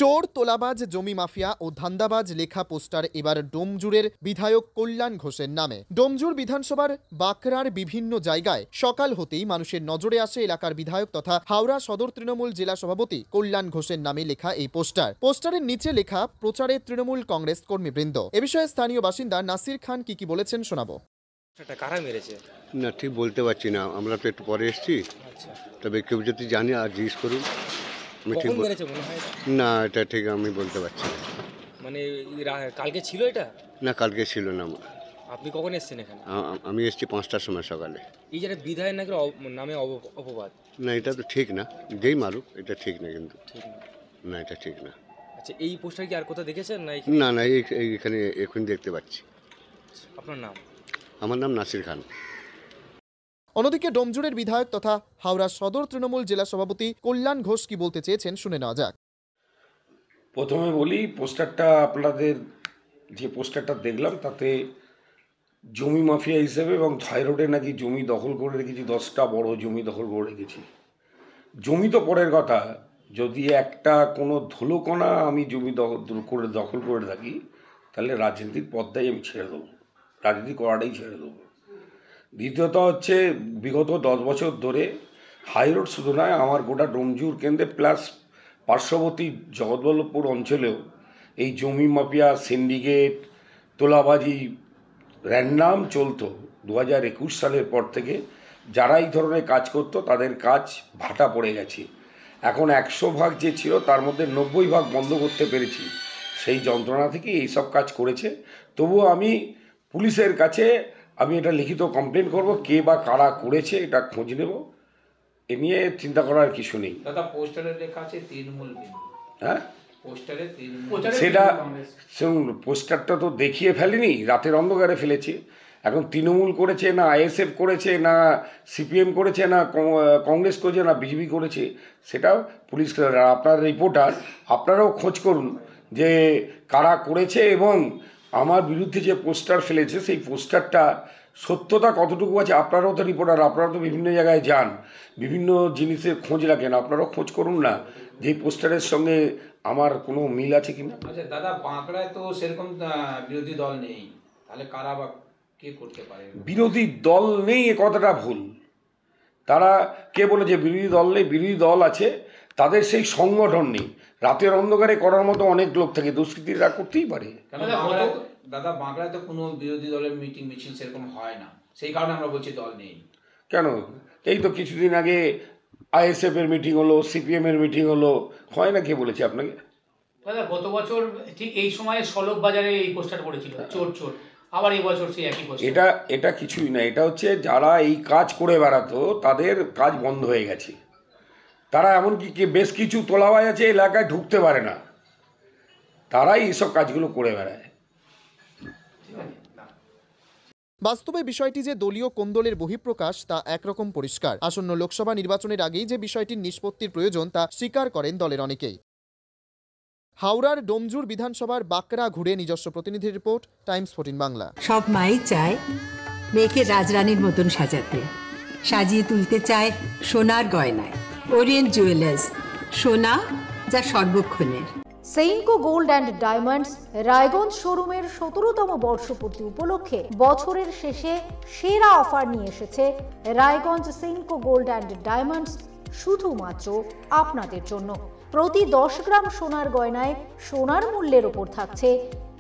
চোর, তোলাবাজ, জমি মাফিয়া ও ধান্দাবাজ লেখা পোস্টার এবার ডোমজুড়ের বিধায়ক কল্যাণ ঘোষের নামে। ডোমজুড় বিধানসভার বাঁকড়ার বিভিন্ন জায়গায় সকাল হতেই মানুষের নজরে আসে এলাকার বিধায়ক তথা হাওড়া সদর তৃণমূল জেলা সভাপতি কল্যাণ ঘোষের নামে লেখা এই পোস্টার। পোস্টারের নিচে লেখা প্রচারে তৃণমূল কংগ্রেস কর্মীবৃন্দ। এ বিষয়ে স্থানীয় বাসিন্দা নাসির খান কি বলেছেন শোনাবো। কারা মেরেছে না ঠিক বলতে পারছি না, আমরা তো একটু পরে এসেছি। তবে কেউ যদি জানে আর জিজ্ঞেস করুন। না এটা ঠিক আমি বলতে পারছি না। মানে কালকে ছিল এটা? না কালকে ছিল না। আপনি কখন এসেছেন এখানে? আমি এসেছি 5টার সময় সকালে। এই যে বিধায়ক নাকি নামে অপবাদ, না এটা তো ঠিক না, যেই মারুক এটা ঠিক না, কিন্তু না এটা ঠিক না। আচ্ছা এই পোস্টার কি আর কোথাও দেখেছেন? না না এইখানে এখন দেখতে পাচ্ছি। আপনার নাম? আমার নাম নাসির খান। অন্যদিকে ডোমজুড়ের বিধায়ক তথা হাওড়া সদর তৃণমূল জেলা সভাপতি কল্যাণ ঘোষ কি বলতে চেয়েছেন শুনে নেওয়া যাক। প্রথমে বলি, পোস্টারটা আপনাদের যে পোস্টারটা দেখলাম তাতে জমি মাফিয়া হিসেবে এবং থাইরয়েডে নাকি জমি দখল করে রেখেছি, 10টা বড় জমি দখল করে রেখেছি। জমি তো পরের কথা, যদি একটা কোনো ধুলোকণা আমি জমি দখল করে থাকি তাহলে রাজনীতির পথটাই আমি ছেড়ে দেবো, রাজনীতি করাটাই ছেড়ে দেবো। দ্বিতীয়ত হচ্ছে, বিগত 10 বছর ধরে হাইরোড শুধু নয়, আমার গোটা ডোমজুর কেন্দ্রে প্লাস পার্শ্ববর্তী জগৎবল্লভপুর অঞ্চলেও এই জমি মাফিয়া, সিন্ডিকেট, তোলাবাজি র্যান্ডাম চলতো। 2021 সালের পর থেকে যারা এই ধরনের কাজ করতো তাদের কাজ ভাটা পড়ে গেছে। এখন 100 ভাগ যে ছিল তার মধ্যে 90 ভাগ বন্ধ করতে পেরেছি। সেই যন্ত্রণা থেকে এইসব কাজ করেছে। তবুও আমি পুলিশের কাছে এটা লিখিত কমপ্লেন করব, কে বা কারা করেছে এটা খোঁজ নেব। এ নিয়ে চিন্তা করার কিছু নেই। দাদা পোস্টারে লেখা আছে তৃণমূল। হ্যাঁ পোস্টারে সেটা পোস্টারটা তো দেখিয়ে ফেলেনি, রাতের অন্ধকারে ফেলেছে। এখন তৃণমূল করেছে না আইএসএফ করেছে না সিপিএম করেছে না কংগ্রেস করেছে না বিজেপি করেছে, সেটাও পুলিশ। আপনার রিপোর্টার, আপনারাও খোঁজ করুন যে কারা করেছে এবং আমার বিরুদ্ধে যে পোস্টার ফেলেছে সেই পোস্টারটা সত্যতা কতটুকু আছে। আপনারাও তো রিপোর্টার, আপনারা তো বিভিন্ন জায়গায় যান, বিভিন্ন জিনিসের খোঁজ রাখেন, আপনারাও খোঁজ করুন না যে পোস্টারের সঙ্গে আমার কোনো মিল আছে কিনা। আচ্ছা দাদা, বাঁকড়ায় তো সেরকম বিরোধী দল নেই, তাহলে কারা বা কে করতে পারে? বিরোধী দল নেই এ কথাটা ভুল। তারা কে বলেছে বিরোধী দল নেই? বিরোধী দল আছে, তাদের সেই সংগঠন নেই। রাতের অন্ধকারে করার মতো অনেক লোক থাকে, দুষ্কৃতীরা করতেই পারে। দাদা বাঁকড়ায় তো কোনো বিরোধী দলের মিটিং মিছিল সেরকম হয় না, সেই কারণে আমরা বলছি দল নেই। কেন? এই তো কিছুদিন আগে আইএসএফ এর মিটিং হলো, সিপিএম এর মিটিং হলো, হয় না? কে বলেছে আপনাকে? দাদা গত বছর ঠিক এই সময়ে সলভ বাজারে এই পোস্টার পড়েছিল, চোর চোর, আবার এই বছর সেই একই পোস্টার। এটা কিছুই না, এটা হচ্ছে যারা এই কাজ করে বেড়াতো তাদের কাজ বন্ধ হয়ে গেছে। তারা এমনকি বেশ কিছু তোলাবাজ আছে এলাকায় ঢুকতে পারে না, তারাই এইসব কাজগুলো করে বেড়ায়। বাস্তবে বিষয়টি যে দলীয় কোন্দলের বহিঃপ্রকাশ তা একরকম পরিষ্কার। আসন্ন লোকসভা নির্বাচনের আগেই যে বিষয়টির নিষ্পত্তির প্রয়োজন তা স্বীকার করেন দলের অনেকেই। হাওড়ার ডোমজুর বিধানসভার বাঁকড়া ঘুরে নিজস্ব প্রতিনিধির রিপোর্ট, টাইমস 14 বাংলা। সব মাই চায় মেয়েকে রাজরানীর মতন সাজাতে, সাজিয়ে তুলতে চায় সোনার গয়নায়। ওরিয়েন্ট জুয়েলার্স, সোনা যা সর্বক্ষণের। Senco gold and diamonds Raiganj শোরুমের 17তম বর্ষপূর্তি উপলক্ষে বছরের শেষে সেরা অফার নিয়ে এসেছে Raiganj Senco gold and diamonds, শুধুমাত্র আপনাদের জন্য। প্রতি 10 গ্রাম সোনার গয়নায় সোনার মূল্যের ওপর থাকছে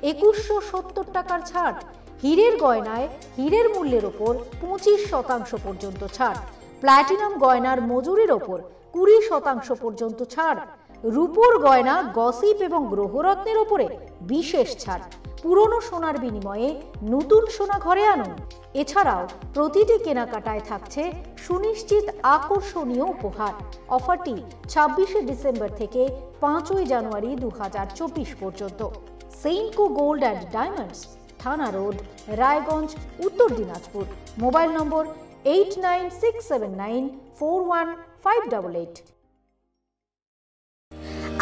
2170 টাকার ছাড়। হীরের গয়নায় হীরের মূল্যের ওপর 25% পর্যন্ত ছাড়। প্ল্যাটিনাম গয়নার মজুরির ওপর 20% পর্যন্ত ছাড়। রূপোর গয়না, গসিপ এবং গ্রহরত্নের ওপরে বিশেষ ছাড়। পুরনো সোনার বিনিময়ে নতুন সোনা ঘরে আনুন। এছাড়াও প্রতিটি কেনাকাটায় থাকছে সুনিশ্চিত আকর্ষণীয় উপহার। অফারটি 26শে ডিসেম্বর থেকে 5ই জানুয়ারি 2024 পর্যন্ত। সেইনকো গোল্ড অ্যান্ড ডায়মন্ডস, থানা রোড, রায়গঞ্জ, উত্তর দিনাজপুর। মোবাইল নম্বর 8967941588।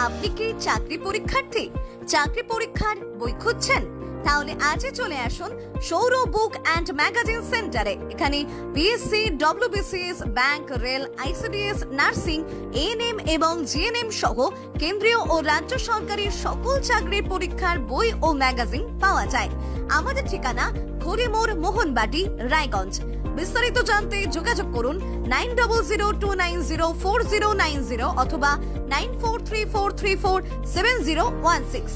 আপনি কি চাকরি পরীক্ষার্থী? চাকরি পরীক্ষার বই খুঁজছেন? তাহলে আজই চলে আসুন সৌর বুক অ্যান্ড ম্যাগাজিন সেন্টারে। এখানে BSc, WBCS, bank, rail, ICDS, nursing, ANM এবং জিএনএম সহ কেন্দ্রীয় ও রাজ্য সরকারের সকল চাকরির পরীক্ষার বই ও ম্যাগাজিন পাওয়া যায়। আমাদের ঠিকানা খড়িমোড়, মোহনবাটি, রায়গঞ্জ। বিস্তারিত জানতে যোগাযোগ করুন 9002904090 অথবা 9434347016।